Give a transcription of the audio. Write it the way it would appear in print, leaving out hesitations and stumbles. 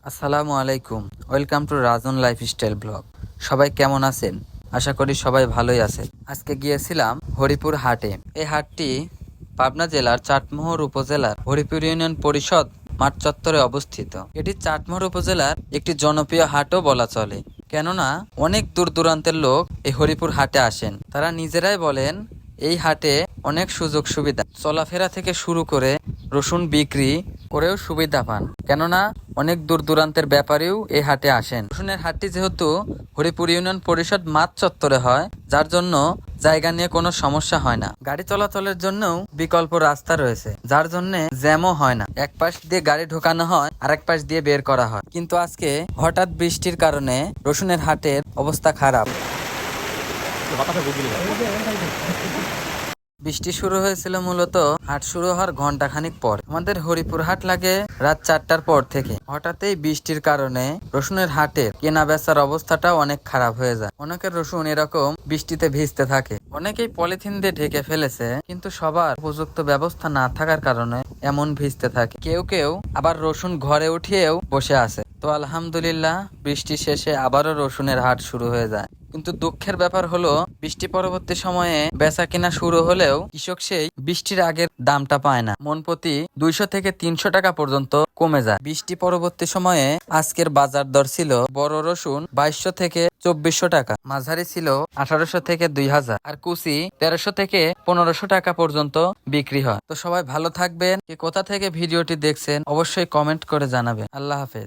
আসসালামু আলাইকুম। Welcome to Rajan lifestyle blog. সবাই কেমন আছেন? আশা করি সবাই ভালোই আছে। আজকে গিয়েছিলাম হরিপুর হাটে। এই হাটটি পাবনা জেলার চাটমোহর উপজেলার হরিপুর ইউনিয়ন পরিষদ মাঠ চত্বরে অবস্থিত। এটি চাটমোহর উপজেলার একটি জনপ্রিয় হাটও বলা চলে, কেননা অনেক দূর দূরান্তের লোক এই হরিপুর হাটে আসেন। তারা নিজেরাই বলেন এই হাটে অনেক সুযোগ সুবিধা, চলাফেরা থেকে শুরু করে রসুন বিক্রি করেও সুবিধা পান, কেননা অনেক দূর দূরান্তের ব্যাপারীও এই হাটে আসেন। রসুনের হাটটি যেহেতু হরিপুর ইউনিয়ন পরিষদ মাঠ চত্বরে হয়, যার জন্য জায়গা নিয়ে কোনো সমস্যা হয় না। গাড়ি চলাচলের জন্যও বিকল্প রাস্তা রয়েছে, যার জন্য জ্যামও হয় না। এক পাশ দিয়ে গাড়ি ঢোকানো হয়, আরেক পাশ দিয়ে বের করা হয়। কিন্তু আজকে হঠাৎ বৃষ্টির কারণে রসুনের হাটের অবস্থা খারাপ। বৃষ্টি শুরু হয়েছিল মূলত হাট শুরু হওয়ার ঘন্টাখানিক পর। আমাদের হরিপুর হাট লাগে রাত 4টার পর থেকে। হঠাৎই বৃষ্টির কারণে রসুনের হাটের কেনা বেচার অবস্থাটাও অনেক খারাপ হয়ে যায়। অনেকের রসুন এরকম বৃষ্টিতে ভিজতে থাকে, অনেকেই পলিথিন দিয়ে ঢেকে ফেলেছে, কিন্তু সবার উপযুক্ত ব্যবস্থা না থাকার কারণে এমন ভিজতে থাকে। কেউ কেউ আবার রসুন ঘরে উঠিয়েও বসে আছে। তো আলহামদুলিল্লাহ, বৃষ্টি শেষে আবারও রসুনের হাট শুরু হয়ে যায়। কিন্তু দুঃখের ব্যাপার হলো, বৃষ্টি পরবর্তী সময়ে বেচা কিনা শুরু হলেও কৃষক সেই বৃষ্টির আগের দামটা পায় না। মন প্রতি 200 থেকে 300 টাকা পর্যন্ত কমে যায়। বৃষ্টি পরবর্তী সময়ে আজকের বাজার দর ছিল বড় রসুন 2200 থেকে 2400 টাকা, মাঝারি ছিল 1800 থেকে 2000, আর কুচি 1300 থেকে 1500 টাকা পর্যন্ত বিক্রি হয়। তো সবাই ভালো থাকবেন। কে কোথা থেকে ভিডিওটি দেখছেন অবশ্যই কমেন্ট করে জানাবেন। আল্লাহ হাফেজ।